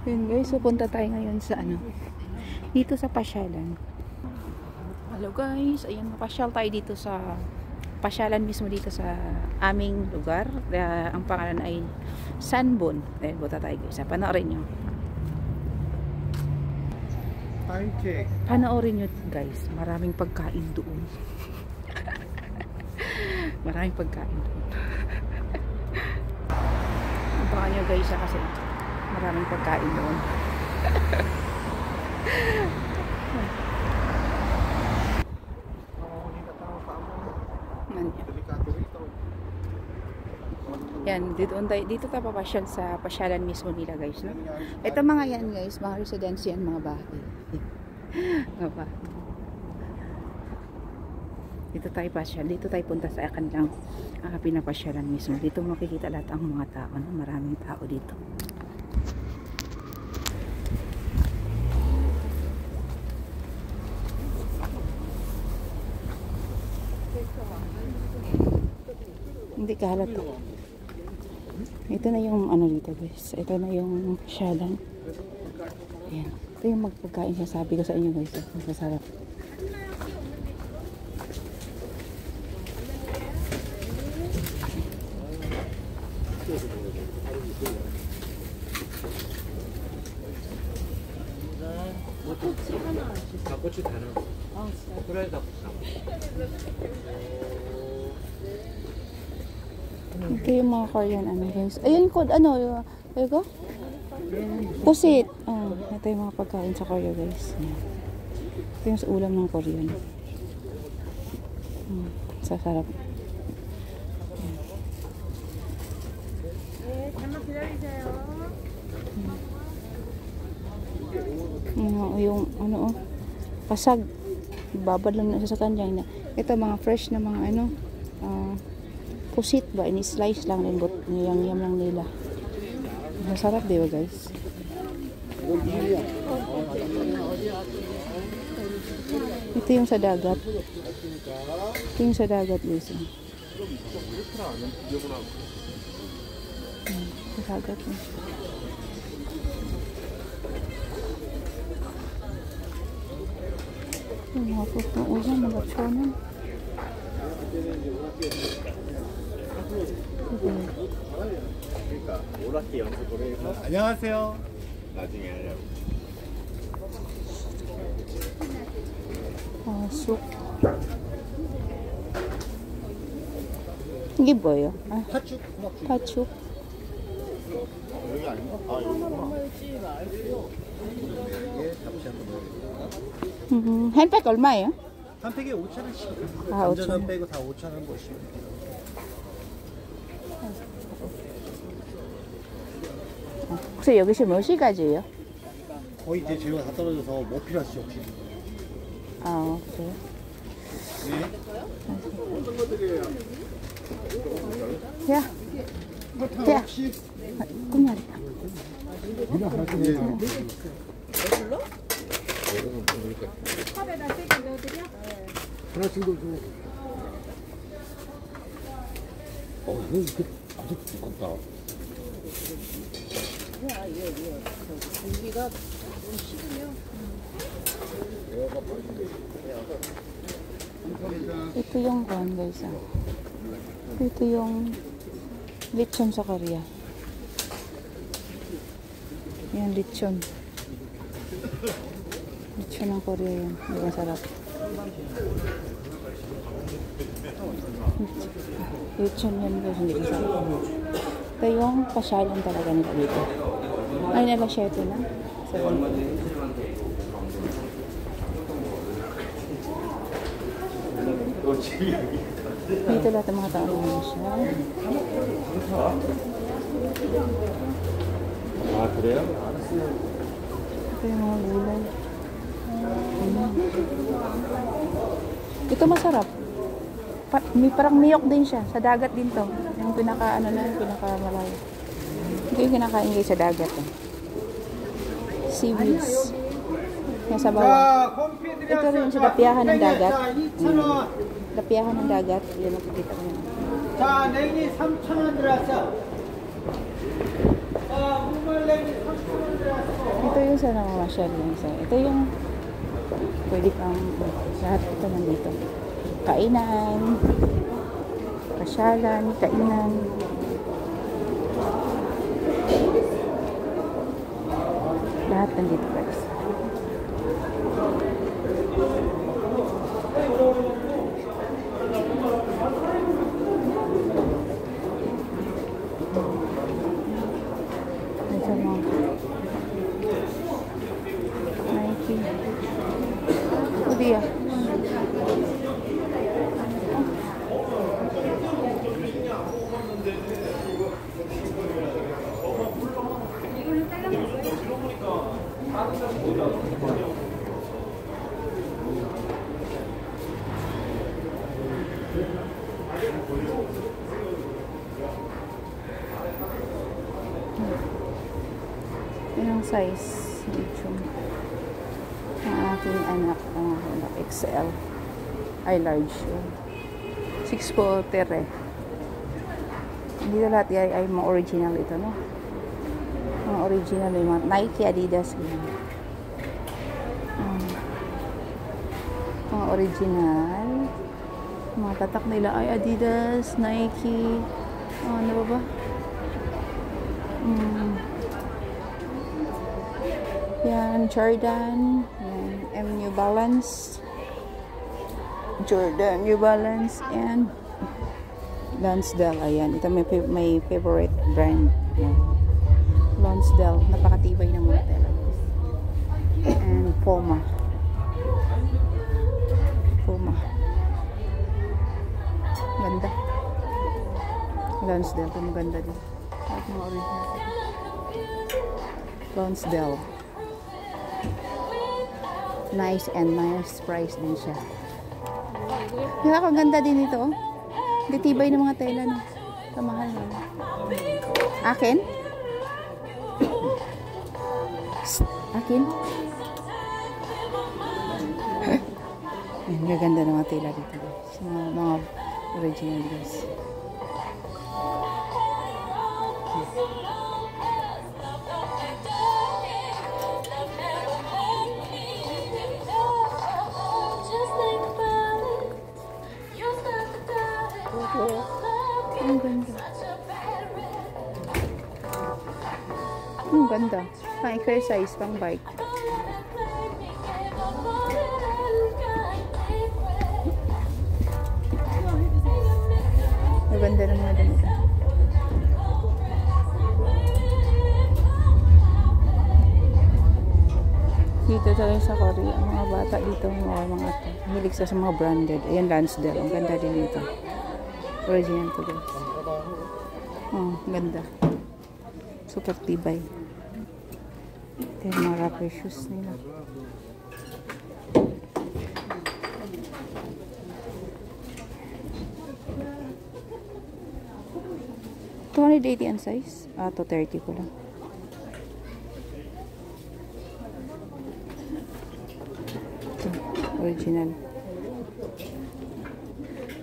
Yun guys, so punta tayo ngayon sa ano, dito sa pasyalan. Hello guys, ayan, mapasyal tayo dito sa pasyalan mismo dito sa aming lugar. Ang pangalan ay Sanbon. Ayan, punta tayo guys, panoorin nyo. Panoorin nyo guys, maraming pagkain doon. Maraming pagkain doon. Ang pangalan nyo guys kasi maraming pagkain doon. Yan, dito tayo papasyal sa pasyalan mismo nila guys, no? Ito mga yan guys, mga residence yan, mga bahay. Dito tayo pasyal, dito tayo punta sa kanilang pinapasyalan mismo. Dito makikita lahat ang mga tao, no? Maraming tao dito. Hindi kahalata. Ito na yung ano dito guys. Ito na yung pasyalan. Ayan. Ito yung magpagkain siya. Sabi ko sa inyo guys. Masarap. Ito yung mga Korean ano guys. Ayun ko ano, ayun pusit. Ito yung mga pagkain sa Korea guys. Ayan. Ito yung sa ulam ng Korean. Sasarap. Yung ano pasag. Babad lang na sa kanya. Ito mga fresh na mga ano pusit ba, ini-slice lang din yung yam lang nila. Masarap diba guys? Ito yung sa dagat. Ito yung sa dagat guys. Sa dagat na. Yung mga fruit na ulam, mga chonan. 안녕하세요. 나중에 하려고. 쑥. 이게 뭐예요? 파축. 파축. 여기 아닌가? 여기구나. 이게 잡채 한번 넣어볼게요. 한 팩 얼마예요? 한 팩에 5,000원씩. 감자전 5,000원 빼고 다 5,000원 보시면 돼요. 혹시 여기서 몇 시까지예요? 거의 이제 재료가 다 떨어져서 뭐 필요하시죠 혹시? 그래요? 네. 야, 야, 꿈이야. 이거 하나 주세요. 컵에다 3개 넣어드려? 하나씩 더 줘. 이거 이렇게 아주 두껍다. 고기가 좀 식으면 Ito yung one guys. Ito yung lechon sa Korea. Yan lechon. Lechon ng Korea yan. Hindi masarap. Lechon yan guys. Hindi masarap. Ito yung pasyalan talaga nila dito. Ay nila siya ito na. Dito lahat ng mga tao naman siya. 그래요? Ito yung mga gulay. Ito masarap. May parang miyok din siya. Sa dagat din to. Yung pinaka ano na, yung pinaka malayo. Ito yung kinakain kayo sa dagat. Seaweeds. Yan sa bawah. Ito rin sa dapiahan ng dagat. Dapiahan ng dagat. Yan nakikita ko yun. 자, 냉이 3,000원 들어왔어. 자, Ito yung sa namamasyal yung isa. Ito yung pwede kang lahat ito nandito. Kainan, pasyalan, kainan. Lahat nandito guys. Nike. Dia. Yan ang size medium ang aking anak XL ay large 6'4". Dito lahat ay mga original ito, no? Mga original yung mga Nike, Adidas mga original mga tatak nila ay Adidas, Nike, ano ba ba? Yan, Jordan, yan, New Balance, Jordan, New Balance, and Lonsdale. Ayan, ito may favorite brand. Yan. Lonsdale, napakatibay ng mga tela. And Puma. Ganda. Lonsdale, ito maganda din. At mga original. Lonsdale. Nice and nice price din siya. Nakakaganda din ito, oh. Ditibay ng mga tela, no? Kamahal na. Akin? Akin? Ang gaganda ng mga tela dito, guys. Mga original, guys. Ang ganda. Ang ganda. Pang exercise, pang bike. Ang ganda ng mga damit. Dito talaga sa Korea, ang mga bata dito, mga hilig sa mga branded. Ayan, Lonsdale. Ang ganda din ito. Original to guys. Oh, ganda. Super tibay. Ito yung mga rapper shoes nila. $280 ang size. $230 ko lang. Ito, original.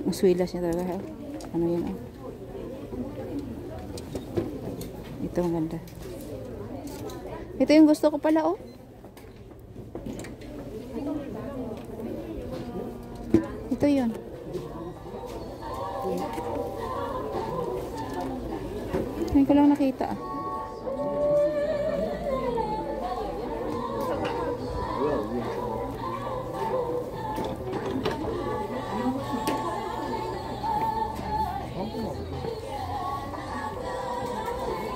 Ang swilas niya talaga. Ano yan, oh. Ito ang ganda. Ito yung gusto ko pala, oh. Ito yun. Ngayon ko lang nakita, ah.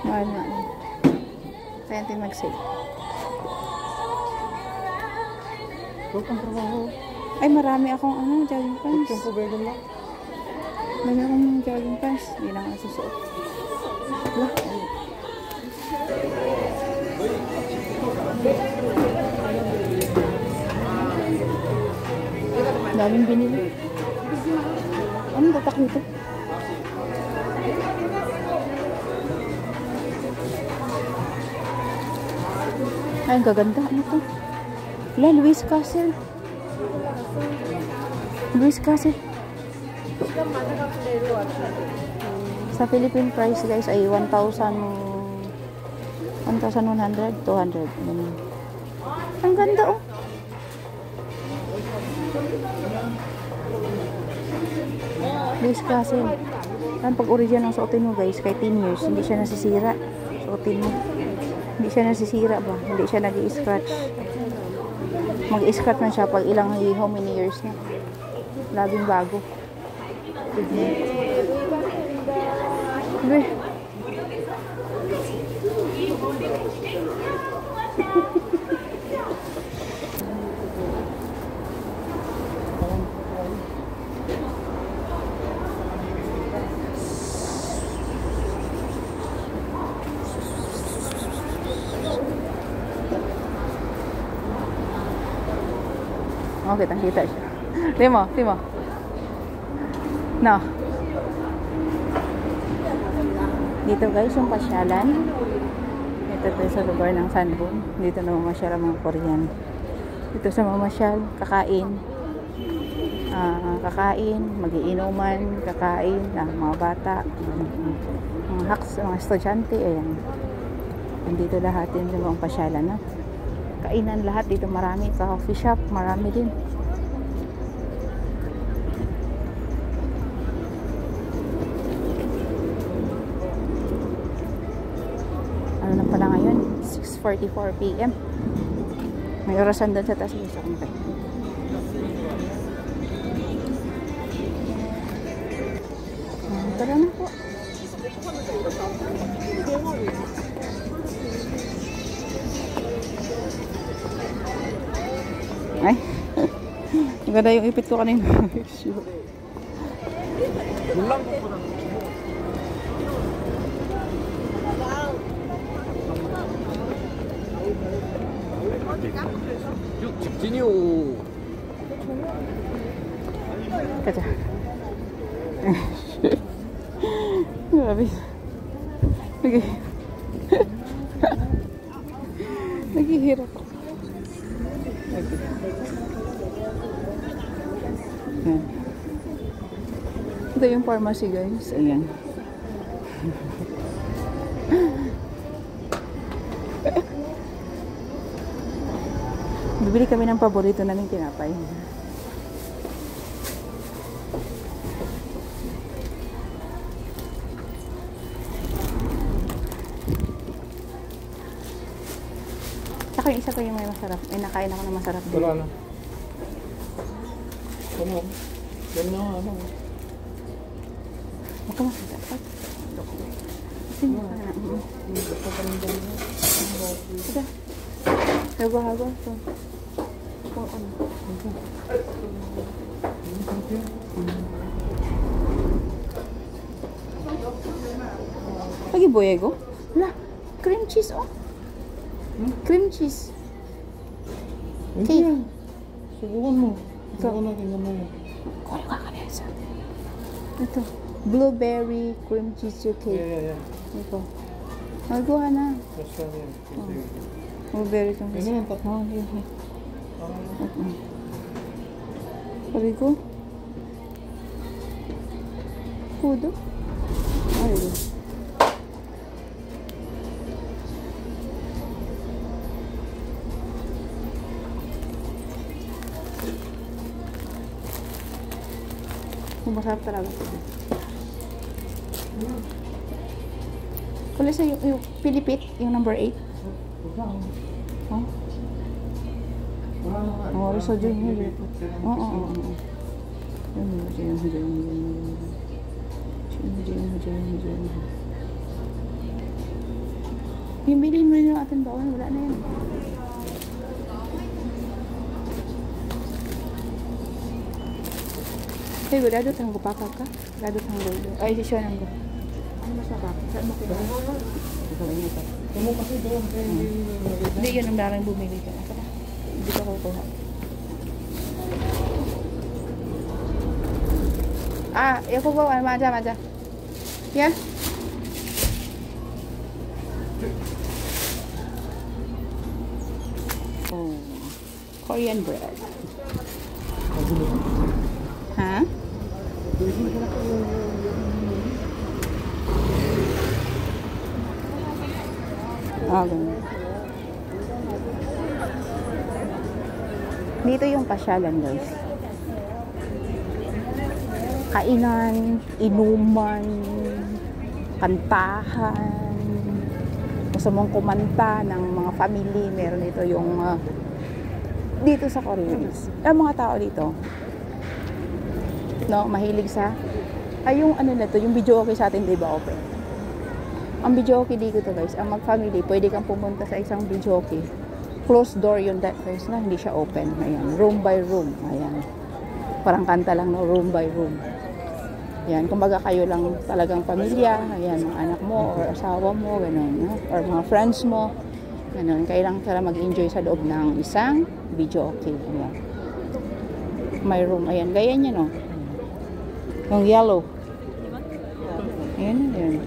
Mahal na. Kaya natin mag-save. Ay, marami akong jogging pants. Marami akong jogging pants. Hindi lang ang susuot. Daming binili. Anong tatak nito? Ay, ang gaganda. Ano to? Wala, Louis Castle. Louis Castle. Sa Philippine price, guys, ay 1,000 1,100, 200. Ang ganda oh. Guys, kasi ang pag original ng suotin mo guys, kahit 10 years, hindi siya nasisira. Suotin mo. Hindi siya nasisira ba? Hindi siya nag-i-scratch. Mag-i-scratch na siya pag ilang, how many years na. Laging bago. Uy. Oh, kitang-kita siya. Timo. No. Dito guys, yung pasyalan. Ito sa lugar ng Sanbun. Dito na mamasyal ang mga Korean. Dito sa mamasyal, kakain. Kakain, magiinuman, kakain, mga bata, mga haks, mga estudyante, ayan. Nandito lahat din sa mga pasyalan, no? Kainan lahat dito, marami. Coffee shop, marami din. Ano na pala ngayon? 6:44 PM. May orasan doon sa taas. Gusto kong kayo. Tara na po. Ay. Maganda yung ipit ko kanina. 직진이요. 가자. Grabe. Naghihirap ako. Ayan. Ito yung pharmacy guys. Ayan. Bibili kami ng paborito naming tinapay. Saka yung isa ko yung may masarap. Ay, nakain ako ng masarap. Wala na. Ano? Yan na ano. Huwag ka masarap. Kasi mo ka na. Sige. Hago-hago. Ito. Ito ano. Lagi boyego? Wala. Cream cheese oh. Cream cheese. Cake. Subukan mo. Ito. Subukan natin naman. Kuha ka kanesa. Ito. Blueberry cream cheese cake. Yeah. Ito. Magawa na. Basta yan. Blueberry cream cheese. Ano yan? Oh, yun. Sabi ko. Pudo. Ay, yun. Masarap talaga ito. Kulit sa yung Pilipit, yung number 8. Oh? Oh, so yun. Oo. Yun. Yung bilhin mo rin yung ating bawang, wala na yan. Hey, gado tang gupaka ka? Gado tang gold. Ay, siya nang go. Ano masarap? Saan mo kaya? Ito lang ito. Ano kasi doon? Hindi, yun ang daming bumili ka. Hindi ka kukuha. Ako ba? Maja. Yeah? Oh, Korean bread. Ha? Ganun. Dito yung pasyalan, guys. Kainan, inuman, kantahan. Gusto mong kumanta ng mga family, meron dito yung dito sa Koreans. Ang mga tao dito, no, mahilig sa yung ano na to, yung video okay sa atin, di ba, open? Ang video okay dito to, guys, ang mag-family, pwede kang pumunta sa isang video okay. Closed door yun, that guys, na hindi siya open. Ayan, room by room. Ayan. Parang kanta lang, no, room by room. Ayan, kumbaga kayo lang talagang pamilya. Ayan, mga anak mo or asawa mo, ganun, no? Or mga friends mo. Ganun, kayo lang para mag-enjoy sa loob ng isang video okay. Ayan. May room, ayan, gaya niya, no? Yung yellow. Ayan, ayan.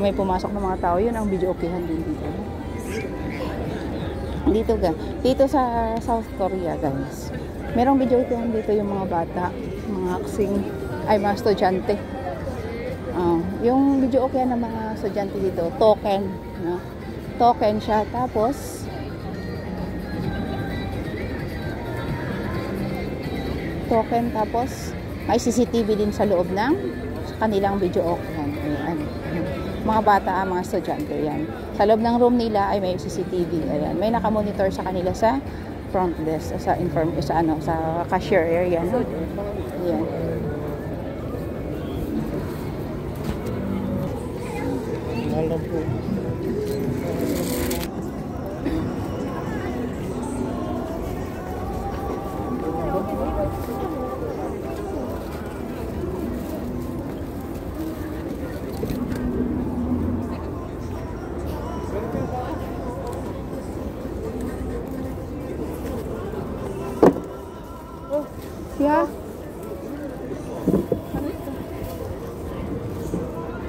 May pumasok ng mga tao, yun ang video okayhan din dito. Dito sa South Korea, guys. Merong video okayhan dito yung mga bata, mga aksing, mga estudyante. Yung video okayhan ng mga estudyante dito, token, no? Token siya, tapos may CCTV din sa loob ng kanilang video okayhan. Ayan. Mga bata, mga estudyante, yan. Sa loob ng room nila ay may CCTV. Ayan. May nakamonitor sa kanila sa front desk, sa cashier area, no? Ayan. Alam po. Yeah.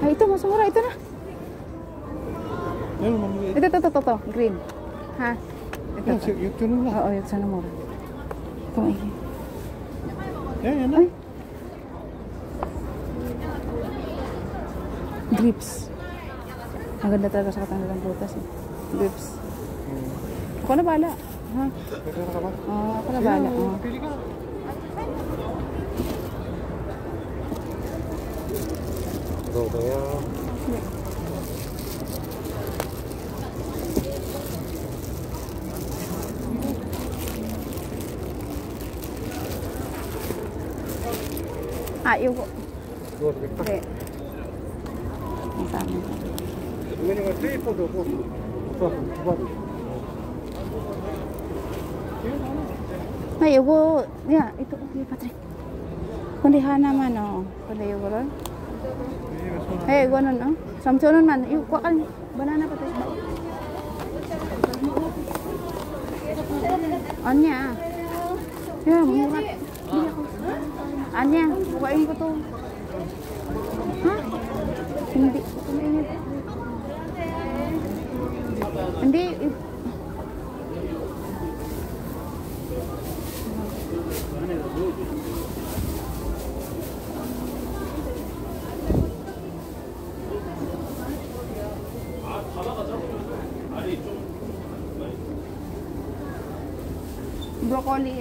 Ito, mas mura. Ito na. Ayun, mamili. Ito. Green. Ha? Ito. Yun lang. Oo, yun. Sana mura. Ito, ay. Yan na. Ay. Grips. Ang ganda talaga sa katangalang butas, eh. Grips. Ako na bala. Ha? Pwede ka ba? Ako na bala. Pili ka. Kaya yung okay. Ang tama. Iwo, ito okay, Patrick. Kundihan naman, kundi yung gano'n. Gano'n, samsunan man. Kuha ka, banana, Patrick. Anya. Murat. Anya, kuhain ko to. Ha? Hindi. Hindi. Broccoli,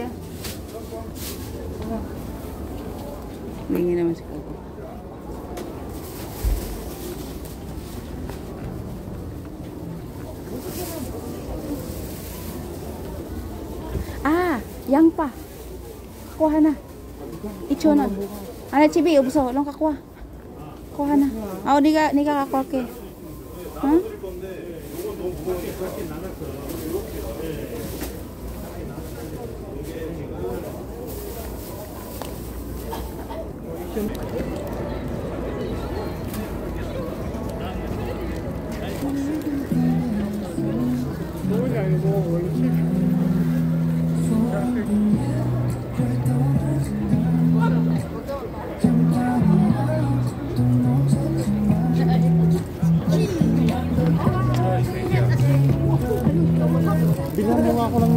Hindi naman si Coco. Yang pa. Kuha na. Icho na. Ano, Chibi, ubso. Walang kakuha. Kuha na. Di ka kakuha ke. Ha? Bigyan mo nga ako ng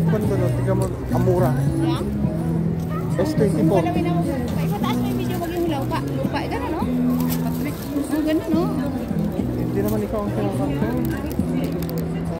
banda doon. Tignan mo, Amura. S24. Pataas mo yung video, wag yung lupa. Lupa, gano'n, no? Gano'n, no? Hindi naman ikaw ang kinakain.